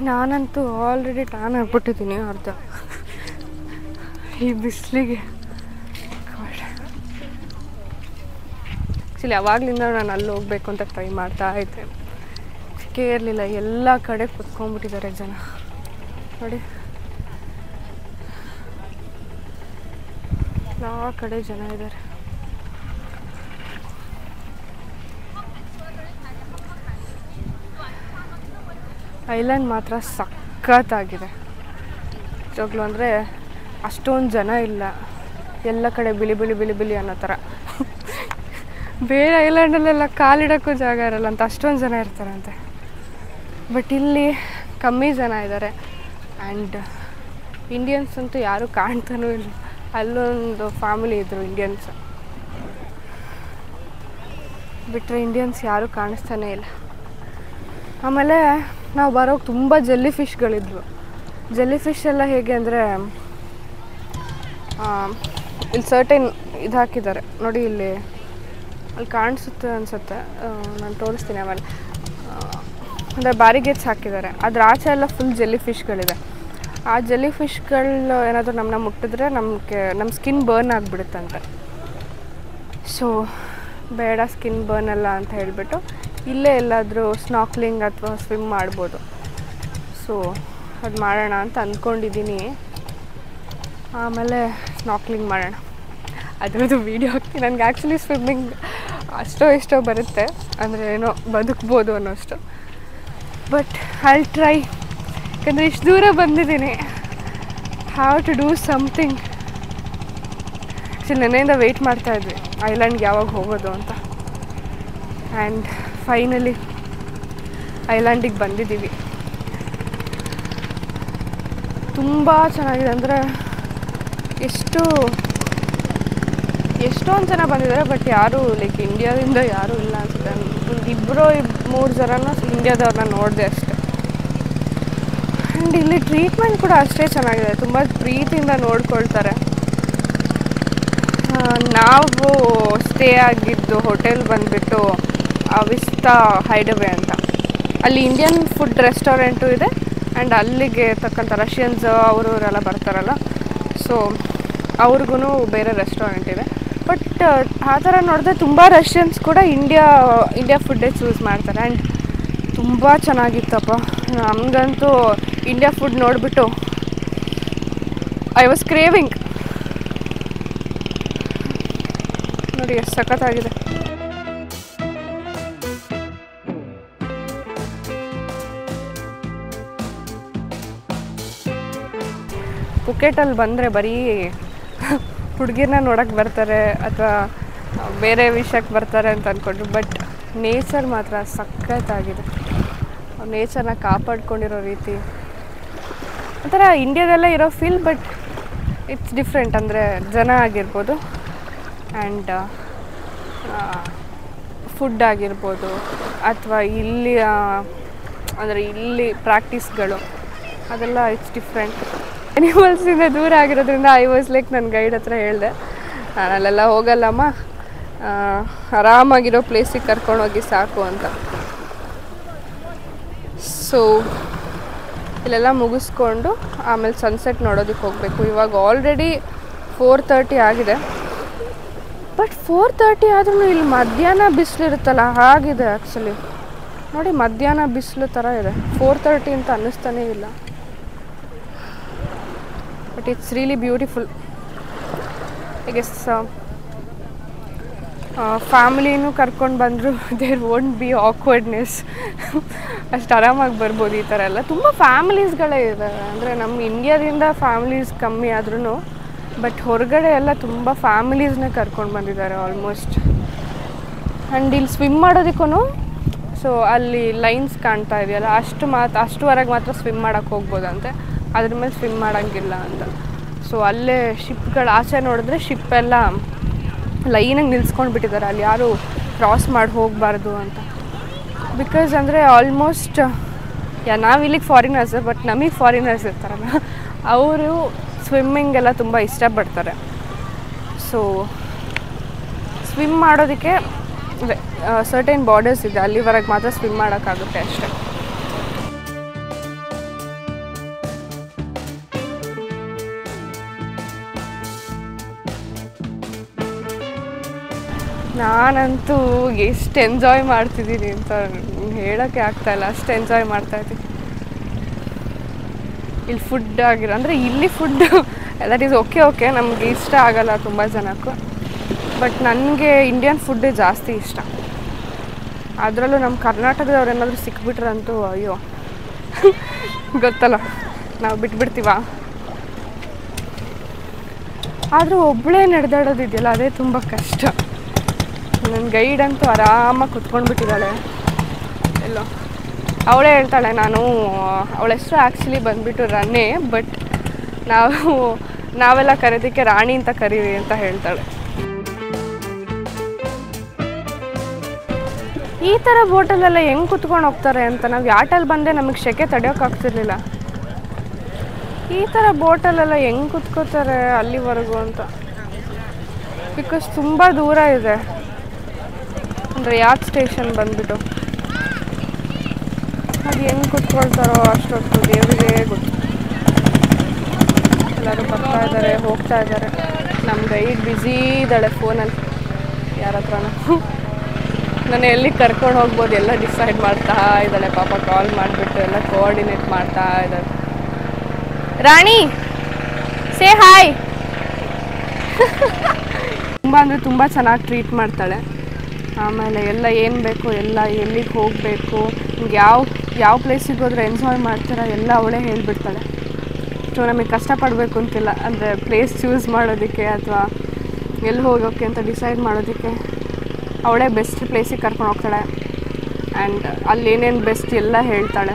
ನಾನಂತೂ already tan ಆಗಿಬಿಟ್ಟಿದ್ದೀನಿ ಅರ್ಧ ಈ ಬಿಸಿಲಿಗೆ. ಆ್ಯಕ್ಚುಲಿ ಯಾವಾಗಲಿಂದ ನಾನು ಅಲ್ಲಿ ಹೋಗ್ಬೇಕು ಅಂತ ಟ್ರೈ ಮಾಡ್ತಾ ಇದ್ದೆ, ಸಿಕ್ಕೇ ಇರಲಿಲ್ಲ. ಎಲ್ಲ ಕಡೆ ಕುತ್ಕೊಂಡ್ಬಿಟ್ಟಿದ್ದಾರೆ ಜನ ನೋಡಿ, ಎಲ್ಲ ಕಡೆ ಜನ ಇದ್ದಾರೆ. ಐಲ್ಯಾಂಡ್ ಮಾತ್ರ ಸಖತ್ತಾಗಿದೆ ನಿಜವಾಗ್ಲೂ. ಅಂದರೆ ಅಷ್ಟೊಂದು ಜನ ಇಲ್ಲ, ಎಲ್ಲ ಕಡೆ ಬಿಳಿ ಬಿಳಿ ಬಿಳಿ ಬಿಳಿ ಅನ್ನೋ ಥರ. ಬೇರೆ ಐಲ್ಯಾಂಡಲ್ಲೆಲ್ಲ ಕಾಲಿಡೋಕ್ಕೂ ಜಾಗ ಇರಲ್ಲ ಅಂತ ಅಷ್ಟೊಂದು ಜನ ಇರ್ತಾರಂತೆ. ಬಟ್ ಇಲ್ಲಿ ಕಮ್ಮಿ ಜನ ಇದ್ದಾರೆ. ಆ್ಯಂಡ್ ಇಂಡಿಯನ್ಸ್ ಅಂತೂ ಯಾರೂ ಕಾಣ್ತಾನೂ ಇಲ್ಲ. ಅಲ್ಲೊಂದು ಫ್ಯಾಮಿಲಿ ಇದ್ದರು ಇಂಡಿಯನ್ಸ್, ಬಿಟ್ಟರೆ ಇಂಡಿಯನ್ಸ್ ಯಾರೂ ಕಾಣಿಸ್ತಾನೇ ಇಲ್ಲ. ಆಮೇಲೆ ನಾವು ಬರೋಕೆ ತುಂಬ ಜೆಲ್ಲಿ ಫಿಶ್ಗಳಿದ್ವು. ಜೆಲ್ಲಿ ಫಿಶ್ ಎಲ್ಲ ಹೇಗೆ ಅಂದರೆ ಇಲ್ಲಿ ಸರ್ಟೈನ್ ಇದು ಹಾಕಿದ್ದಾರೆ ನೋಡಿ, ಇಲ್ಲಿ ಅಲ್ಲಿ ಕಾಣಿಸುತ್ತೆ ಅನಿಸುತ್ತೆ, ನಾನು ತೋರಿಸ್ತೀನಿ ಆಮೇಲೆ. ಅಂದರೆ ಬ್ಯಾರಿಗೇಟ್ಸ್ ಹಾಕಿದ್ದಾರೆ, ಅದ್ರ ಆಚೆ ಎಲ್ಲ ಫುಲ್ ಜೆಲ್ಲಿ ಫಿಶ್ಗಳಿದೆ. ಆ ಜೆಲ್ಲಿ ಫಿಶ್ಗಳು ಏನಾದರೂ ನಮ್ಮನ್ನ ಮುಟ್ಟಿದ್ರೆ ನಮ್ಮ ಸ್ಕಿನ್ ಬರ್ನ್ ಆಗಿಬಿಡುತ್ತಂತೆ. ಸೊ ಬೇಡ ಸ್ಕಿನ್ ಬರ್ನ್ ಅಲ್ಲ ಅಂತ ಹೇಳಿಬಿಟ್ಟು ಇಲ್ಲೇ ಎಲ್ಲಾದರೂ ಸ್ನಾರ್ಕ್ಲಿಂಗ್ ಅಥವಾ ಸ್ವಿಮ್ ಮಾಡ್ಬೋದು. ಸೊ ಅದು ಮಾಡೋಣ ಅಂತ ಅಂದ್ಕೊಂಡಿದ್ದೀನಿ. ಆಮೇಲೆ ಸ್ನಾರ್ಕ್ಲಿಂಗ್ ಮಾಡೋಣ, ಅದರದ್ದು ವೀಡಿಯೋ ಹಾಕ್ತೀನಿ. ನನಗೆ ಆ್ಯಕ್ಚುಲಿ ಸ್ವಿಮ್ಮಿಂಗ್ ಅಷ್ಟೋ ಬರುತ್ತೆ, ಅಂದರೆ ಏನೋ ಬದುಕ್ಬೋದು ಅನ್ನೋಷ್ಟು. ಬಟ್ ಐ ಟ್ರೈ, ಯಾಕಂದರೆ ಇಷ್ಟು ದೂರ ಬಂದಿದ್ದೀನಿ. Have to do something. Actually ನೆನ್ನೆಯಿಂದ ವೆಯ್ಟ್ ಮಾಡ್ತಾಯಿದ್ವಿ ಐಲ್ಯಾಂಡ್ಗೆ ಯಾವಾಗ ಹೋಗೋದು ಅಂತ. ಆ್ಯಂಡ್ ಫೈನಲಿ ಐಲ್ಯಾಂಡಿಗೆ ಬಂದಿದ್ದೀವಿ. ತುಂಬ ಚೆನ್ನಾಗಿದೆ, ಅಂದರೆ ಎಷ್ಟೊಂದು ಜನ ಬಂದಿದ್ದಾರೆ. ಬಟ್ ಯಾರೂ ಲೈಕ್ ಇಂಡಿಯಾದಿಂದ ಯಾರೂ ಇಲ್ಲ ಅನಿಸುತ್ತೆ. ಒಂದು 2-3 ಜನನ ಇಂಡಿಯಾದವ್ರನ್ನ ನೋಡಿದೆ ಅಷ್ಟೆ. ಆ್ಯಂಡ್ ಇಲ್ಲಿ ಟ್ರೀಟ್ಮೆಂಟ್ ಕೂಡ ಅಷ್ಟೇ ಚೆನ್ನಾಗಿದೆ, ತುಂಬ ಪ್ರೀತಿಯಿಂದ ನೋಡ್ಕೊಳ್ತಾರೆ. ನಾವು ಸ್ಟೇ ಆಗಿದ್ದು ಹೋಟೆಲ್ ಬಂದುಬಿಟ್ಟು ವಿಸ್ತಾ ಹೈಡವೇ ಅಂತ. ಅಲ್ಲಿ ಇಂಡಿಯನ್ ಫುಡ್ ರೆಸ್ಟೋರೆಂಟು ಇದೆ. ಆ್ಯಂಡ್ ಅಲ್ಲಿಗೆ ತಕ್ಕಂಥ ರಷ್ಯನ್ಸ್ ಅವರೆಲ್ಲ ಬರ್ತಾರಲ್ಲ, ಸೊ ಅವ್ರಿಗೂ ಬೇರೆ ರೆಸ್ಟೋರೆಂಟ್ ಇದೆ. ಬಟ್ ಆ ಥರ ನೋಡಿದ್ರೆ ತುಂಬ ರಷ್ಯನ್ಸ್ ಕೂಡ ಇಂಡಿಯಾ ಫುಡ್ಡೇ ಚೂಸ್ ಮಾಡ್ತಾರೆ. ಆ್ಯಂಡ್ ತುಂಬ ಚೆನ್ನಾಗಿತ್ತಪ್ಪ. ನಮಗಂತೂ ಇಂಡಿಯಾ ಫುಡ್ ನೋಡಿಬಿಟ್ಟು ಐ ವಾಸ್ ಕ್ರೇವಿಂಗ್. ನೋಡಿ ಎಷ್ಟು ಸಖತ್ತಾಗಿದೆ. ಪುಕೆಟಲ್ಲಿ ಬಂದರೆ ಬರೀ ಹುಡುಗಿರನ್ನ ನೋಡೋಕ್ಕೆ ಬರ್ತಾರೆ ಅಥವಾ ಬೇರೆ ವಿಷಯಕ್ಕೆ ಬರ್ತಾರೆ ಅಂತ ಅಂದ್ಕೊಂಡ್ರು. ಬಟ್ ನೇಚರ್ ಮಾತ್ರ ಸಖತ್ತಾಗಿದೆ. ನೇಚರ್ನ ಕಾಪಾಡ್ಕೊಂಡಿರೋ ರೀತಿ ಒಂಥರ ಇಂಡಿಯಾದಲ್ಲೇ ಇರೋ ಫೀಲ್, ಬಟ್ ಇಟ್ಸ್ ಡಿಫ್ರೆಂಟ್. ಅಂದರೆ ಜನ ಆಗಿರ್ಬೋದು ಆ್ಯಂಡ್ ಫುಡ್ ಆಗಿರ್ಬೋದು ಅಥವಾ ಇಲ್ಲಿ ಪ್ರಾಕ್ಟೀಸ್ಗಳು ಅದೆಲ್ಲ ಇಟ್ಸ್ ಡಿಫ್ರೆಂಟ್. ಅನಿಮಲ್ಸಿಂದ ದೂರ ಆಗಿರೋದ್ರಿಂದ ಐ ವಾಸ್ ಲೈಕ್ ನನ್ನ ಗೈಡ್ ಹತ್ರ ಹೇಳಿದೆ, ನಾನು ಅಲ್ಲೆಲ್ಲ ಹೋಗಲ್ಲಮ್ಮ, ಆರಾಮಾಗಿರೋ ಪ್ಲೇಸಿಗೆ ಕರ್ಕೊಂಡೋಗಿ ಸಾಕು ಅಂತ. ಸೊ ಇಲ್ಲೆಲ್ಲ ಮುಗಿಸ್ಕೊಂಡು ಆಮೇಲೆ ಸನ್ಸೆಟ್ ನೋಡೋದಕ್ಕೆ ಹೋಗಬೇಕು. ಇವಾಗ ಆಲ್ರೆಡಿ 4:30 ಆಗಿದೆ. ಬಟ್ 4:30 ಆದ್ರೂ ಇಲ್ಲಿ ಮಧ್ಯಾಹ್ನ ಬಿಸಿಲಿರುತ್ತಲ್ಲ ಹಾಗಿದೆ. ಆ್ಯಕ್ಚುಲಿ ನೋಡಿ, ಮಧ್ಯಾಹ್ನ ಬಿಸಿಲು ಥರ ಇದೆ. 4:30 ಅಂತ ಅನ್ನಿಸ್ತಾನೇ ಇಲ್ಲ. But it's really beautiful. I guess ಫ್ಯಾಮಿಲಿನೂ ಕರ್ಕೊಂಡು ಬಂದರು ದೇರ್ ವೋಂಟ್ ಬಿ ಆಕ್ವರ್ಡ್ನೆಸ್. ಅಷ್ಟು ಆರಾಮಾಗಿ ಬರ್ಬೋದು. ಈ ಥರ ಎಲ್ಲ ತುಂಬ ಫ್ಯಾಮಿಲೀಸ್ಗಳೇ ಇದೆ. ಅಂದರೆ ನಮ್ಮ ಇಂಡಿಯಾದಿಂದ ಫ್ಯಾಮಿಲೀಸ್ ಕಮ್ಮಿ ಆದ್ರೂ ಬಟ್ ಹೊರಗಡೆ ಎಲ್ಲ ತುಂಬ ಫ್ಯಾಮಿಲೀಸ್ನೇ ಕರ್ಕೊಂಡು ಬಂದಿದ್ದಾರೆ ಆಲ್ಮೋಸ್ಟ್. ಆ್ಯಂಡ್ ಇಲ್ಲಿ ಸ್ವಿಮ್ ಮಾಡೋದಕ್ಕೂ ಸೊ ಅಲ್ಲಿ ಲೈನ್ಸ್ ಕಾಣ್ತಾ ಇದೆಯಲ್ಲ, ಅಷ್ಟುವರೆಗೆ ಮಾತ್ರ ಸ್ವಿಮ್ ಮಾಡೋಕ್ಕೆ ಹೋಗ್ಬೋದಂತೆ, ಅದ್ರ ಮೇಲೆ ಸ್ವಿಮ್ ಮಾಡೋಂಗಿಲ್ಲ ಅಂತ. ಸೊ ಅಲ್ಲೇ ಶಿಪ್ಗಳು ಆಚೆ ನೋಡಿದ್ರೆ ಶಿಪ್ಪೆಲ್ಲ ಲೈನಾಗಿ ನಿಲ್ಸ್ಕೊಂಡು ಬಿಟ್ಟಿದ್ದಾರೆ, ಅಲ್ಲಿ ಯಾರು ಕ್ರಾಸ್ ಮಾಡಿ ಹೋಗಬಾರ್ದು ಅಂತ. ಬಿಕಾಸ್ ಅಂದರೆ ಆಲ್ಮೋಸ್ಟ್ ನಾವಿಲ್ಲಿಗೆ ಫಾರಿನರ್ಸ್, ಬಟ್ ನಮಗೆ ಫಾರಿನರ್ಸ್ ಇರ್ತಾರಲ್ಲ, ಅವರು ಸ್ವಿಮ್ಮಿಂಗ್ ಎಲ್ಲ ತುಂಬ ಇಷ್ಟಪಡ್ತಾರೆ. ಸೊ ಸ್ವಿಮ್ ಮಾಡೋದಕ್ಕೆ ಸರ್ಟೈನ್ ಬಾರ್ಡರ್ಸ್ ಇದೆ, ಅಲ್ಲಿವರೆಗೆ ಮಾತ್ರ ಸ್ವಿಮ್ ಮಾಡೋಕ್ಕಾಗುತ್ತೆ ಅಷ್ಟೆ. ನಾನಂತೂ ಎಷ್ಟು ಎಂಜಾಯ್ ಮಾಡ್ತಿದ್ದೀನಿ ಅಂತ ಹೇಳೋಕ್ಕೆ ಆಗ್ತಾಯಿಲ್ಲ, ಅಷ್ಟು ಎಂಜಾಯ್ ಮಾಡ್ತಾಯಿದ್ದೀನಿ. ಇಲ್ಲಿ ಫುಡ್ ಆಗಿರೋ ಅಂದರೆ ಇಲ್ಲಿ ಫುಡ್ಡು ದಟ್ ಈಸ್ ಓಕೆ ನಮಗೆ ಇಷ್ಟ ಆಗಲ್ಲ ತುಂಬ ಜನಕ್ಕೂ. ಬಟ್ ನನಗೆ ಇಂಡಿಯನ್ ಫುಡ್ಡೇ ಜಾಸ್ತಿ ಇಷ್ಟ. ಅದರಲ್ಲೂ ನಮ್ಮ ಕರ್ನಾಟಕದವ್ರು ಏನಾದರೂ ಸಿಕ್ಬಿಟ್ರಂತೂ ಅಯ್ಯೋ ಗೊತ್ತಲ್ಲ, ನಾವು ಬಿಟ್ಬಿಡ್ತೀವ. ಆದರೂ ಒಬ್ಬಳೇ ನಡೆದಾಡೋದಿದೆಯಲ್ಲ ಅದೇ ತುಂಬ ಕಷ್ಟ. ನನ್ನ ಗೈಡ್ ಅಂತೂ ಆರಾಮಾಗಿ ಕುತ್ಕೊಂಡ್ಬಿಟ್ಟಿದ್ದಾಳೆ ಎಲ್ಲೋ. ಅವಳೇ ಹೇಳ್ತಾಳೆ, ಅವಳ ಹೆಸರು ಆ್ಯಕ್ಚುಲಿ ಬಂದುಬಿಟ್ಟು ರನ್ನೇ, ಬಟ್ ನಾವೆಲ್ಲ ಕರೆಯೋದಕ್ಕೆ ರಾಣಿ ಅಂತ ಕರೀರಿ ಅಂತ ಹೇಳ್ತಾಳೆ. ಈ ಥರ ಬೋಟಲ್ಲೆಲ್ಲ ಹೆಂಗೆ ಕುತ್ಕೊಂಡು ಹೋಗ್ತಾರೆ ಅಂತ ನಾವು ಯಾಟಲ್ಲಿ ಬಂದರೆ ನಮಗೆ ಸೆಕೆ ತಡೆಯೋಕ್ಕಾಗ್ತಿರ್ಲಿಲ್ಲ. ಈ ಥರ ಬೋಟಲ್ಲೆಲ್ಲ ಹೆಂಗೆ ಕುತ್ಕೋತಾರೆ ಅಲ್ಲಿವರೆಗೂ ಅಂತ. ಬಿಕಾಸ್ ತುಂಬ ದೂರ ಇದೆ ಅಂದರೆ ಯಾಟ್ ಸ್ಟೇಷನ್ ಬಂದುಬಿಟ್ಟು. ಅದು ಹೆಂಗೆ ಕುತ್ಕೊಳ್ತಾರೋ ಅಷ್ಟೊತ್ತು ದೇವರಿಗೆ ಗೊತ್ತು. ಎಲ್ಲರೂ ಬರ್ತಾ ಇದ್ದಾರೆ, ಹೋಗ್ತಾ ಇದ್ದಾರೆ. ನಮ್ಮ ಗೈಡ್ ಬ್ಯುಸಿ ಇದ್ದಾಳೆ ಫೋನಲ್ಲಿ ಯಾರ ಹತ್ರನೂ. ನಾನು ಎಲ್ಲಿ ಕರ್ಕೊಂಡು ಹೋಗ್ಬೋದು ಎಲ್ಲ ಡಿಸೈಡ್ ಮಾಡ್ತಾ ಇದ್ದಾಳೆ ಪಾಪ. ಕಾಲ್ ಮಾಡಿಬಿಟ್ಟು ಎಲ್ಲ ಕೋಆರ್ಡಿನೇಟ್ ಮಾಡ್ತಾ ಇದ್ದಾಳೆ. ರಾಣಿ ಸೇ ಹಾಯ್. ತುಂಬ ಅಂದರೆ ತುಂಬ ಚೆನ್ನಾಗಿ ಟ್ರೀಟ್ ಮಾಡ್ತಾಳೆ. ಆಮೇಲೆ ಎಲ್ಲ ಏನು ಬೇಕು, ಎಲ್ಲ ಎಲ್ಲಿಗೆ ಹೋಗಬೇಕು, ನಿಮ್ಗೆ ಯಾವ ಪ್ಲೇಸಿಗೆ ಹೋದರೆ ಎಂಜಾಯ್ ಮಾಡ್ತೀರಾ ಎಲ್ಲ ಅವಳೇ ಹೇಳಿಬಿಡ್ತಾಳೆ. ಸೊ ನಮಗೆ ಕಷ್ಟಪಡಬೇಕು ಅಂತಿಲ್ಲ, ಅಂದರೆ ಪ್ಲೇಸ್ ಚೂಸ್ ಮಾಡೋದಕ್ಕೆ ಅಥವಾ ಎಲ್ಲಿ ಹೋಗೋಕ್ಕೆ ಅಂತ ಡಿಸೈಡ್ ಮಾಡೋದಕ್ಕೆ ಅವಳೇ ಬೆಸ್ಟ್ ಪ್ಲೇಸಿಗೆ ಕರ್ಕೊಂಡು ಹೋಗ್ತಾಳೆ. ಆ್ಯಂಡ್ ಅಲ್ಲಿ ಏನೇನು ಬೆಸ್ಟ್ ಎಲ್ಲ ಹೇಳ್ತಾಳೆ.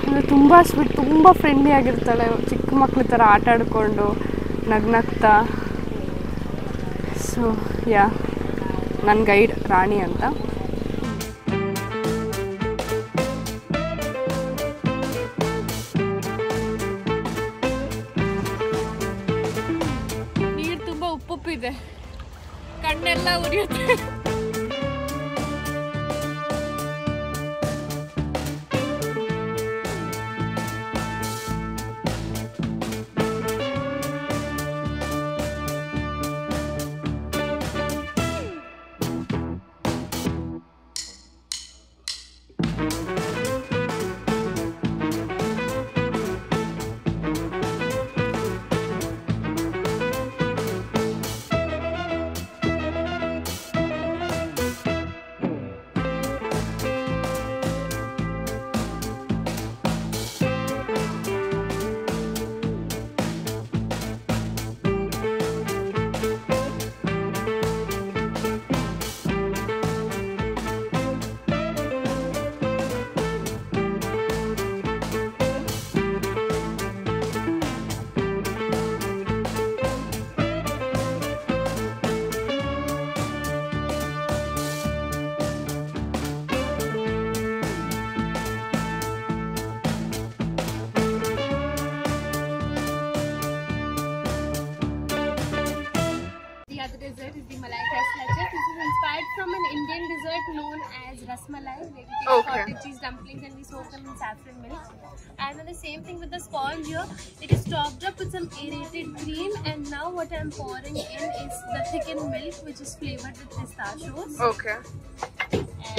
ಅಂದರೆ ತುಂಬ ಸ್ವೀಟ್, ತುಂಬ ಫ್ರೆಂಡ್ಲಿ ಆಗಿರ್ತಾಳೆ. ಚಿಕ್ಕ ಮಕ್ಳ ಥರ ಆಟ ಆಡಿಕೊಂಡು ನಗ್ನಗ್ತಾ. ಸೊ ನನ್ನ ಗೈಡ್ ರಾಣಿ ಅಂತ. ನೀರು ತುಂಬ ಉಪ್ಪುಪ್ಪಿದೆ, ಕಣ್ಣೆಲ್ಲ ಉರಿಯುತ್ತೆ. The dessert is the Malai rice latte. This is inspired from an Indian dessert known as rasmalai, where we take cottage cheese dumplings and we soak them in saffron milk. And then the same thing with the sponge here. It is topped up with some aerated cream, and now what I am pouring in is the thickened milk, which is flavored with pistachios. Okay.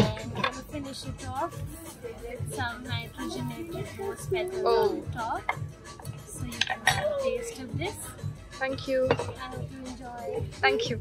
And we'll finish it off with some nitrogenated rose petals on top. So you can have a taste of this. Thank you. I hope you enjoy. Thank you.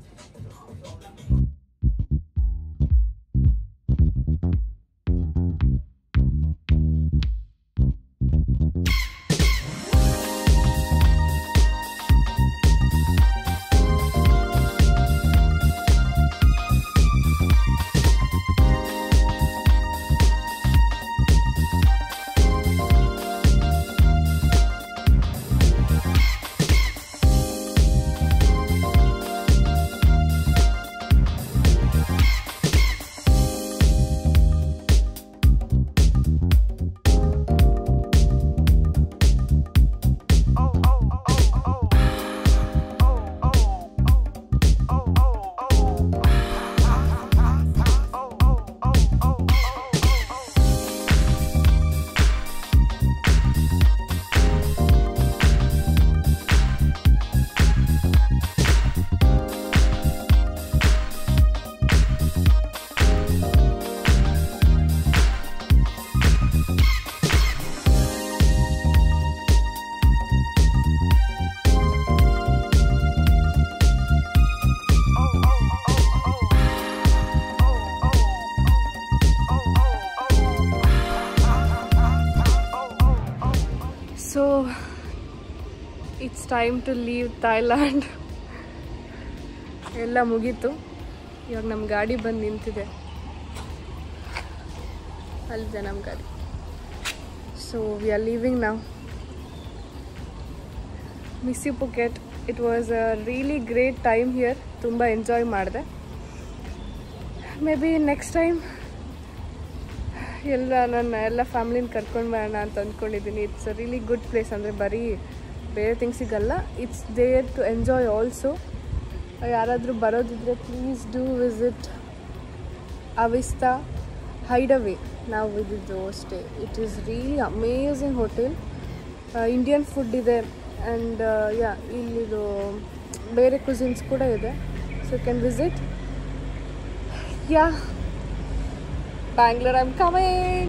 Time to leave Thailand. ಎಲ್ಲ ಮುಗೀತು. ಇವಾಗ ನಮ್ಮ ಗಾಡಿ ಬಂದು ನಿಂತಿದೆ, ಅಲ್ಲಿದೆ ನಮ್ಮ ಗಾಡಿ. ಸೊ ವಿ ಆರ್ ಲೀವಿಂಗ್ ನಾವು. Miss you Phuket. It was a really great time here. ತುಂಬ ಎಂಜಾಯ್ ಮಾಡಿದೆ. ಮೇ ಬಿ ನೆಕ್ಸ್ಟ್ ಟೈಮ್ ಎಲ್ಲ ಫ್ಯಾಮಿಲಿನ ಕರ್ಕೊಂಡು ಬರೋಣ ಅಂತ ಅಂದ್ಕೊಂಡಿದ್ದೀನಿ. It's a really good place. ಅಂದರೆ ಬರೀ ಬೇರೆ ಥಿಂಗ್ಸಿಗಲ್ಲ, it's there to enjoy also. ಯಾರಾದರೂ ಬರೋದಿದ್ರೆ please do visit Avista Hideaway. ನಾವು ಇದ್ದಿದ್ದು ಅಷ್ಟೇ. It is really amazing hotel. Indian food ಇದೆ ಆ್ಯಂಡ್ ಇಲ್ಲಿದು ಬೇರೆ ಕುಸಿನ್ಸ್ ಕೂಡ ಇದೆ. So you can visit. Bangalore, I'm coming.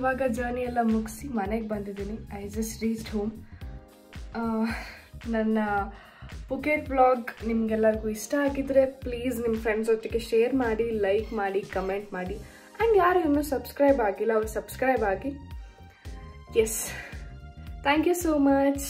ಇವಾಗ ಜರ್ನಿ ಎಲ್ಲ ಮುಗಿಸಿ ಮನೆಗೆ ಬಂದಿದ್ದೀನಿ. I just reached home. ನನ್ನ ಪುಕೆಟ್ ವ್ಲಾಗ್ ನಿಮಗೆಲ್ಲರಿಗೂ ಇಷ್ಟ ಆಗಿದ್ರೆ ಪ್ಲೀಸ್ ನಿಮ್ಮ ಫ್ರೆಂಡ್ಸ್ ಜೊತೆಗೆ ಶೇರ್ ಮಾಡಿ, ಲೈಕ್ ಮಾಡಿ, ಕಮೆಂಟ್ ಮಾಡಿ. ಆ್ಯಂಡ್ ಯಾರು ಇನ್ನೂ ಸಬ್ಸ್ಕ್ರೈಬ್ ಆಗಿಲ್ಲ ಅವ್ರು ಸಬ್ಸ್ಕ್ರೈಬ್ ಆಗಿ. Yes, thank you so much.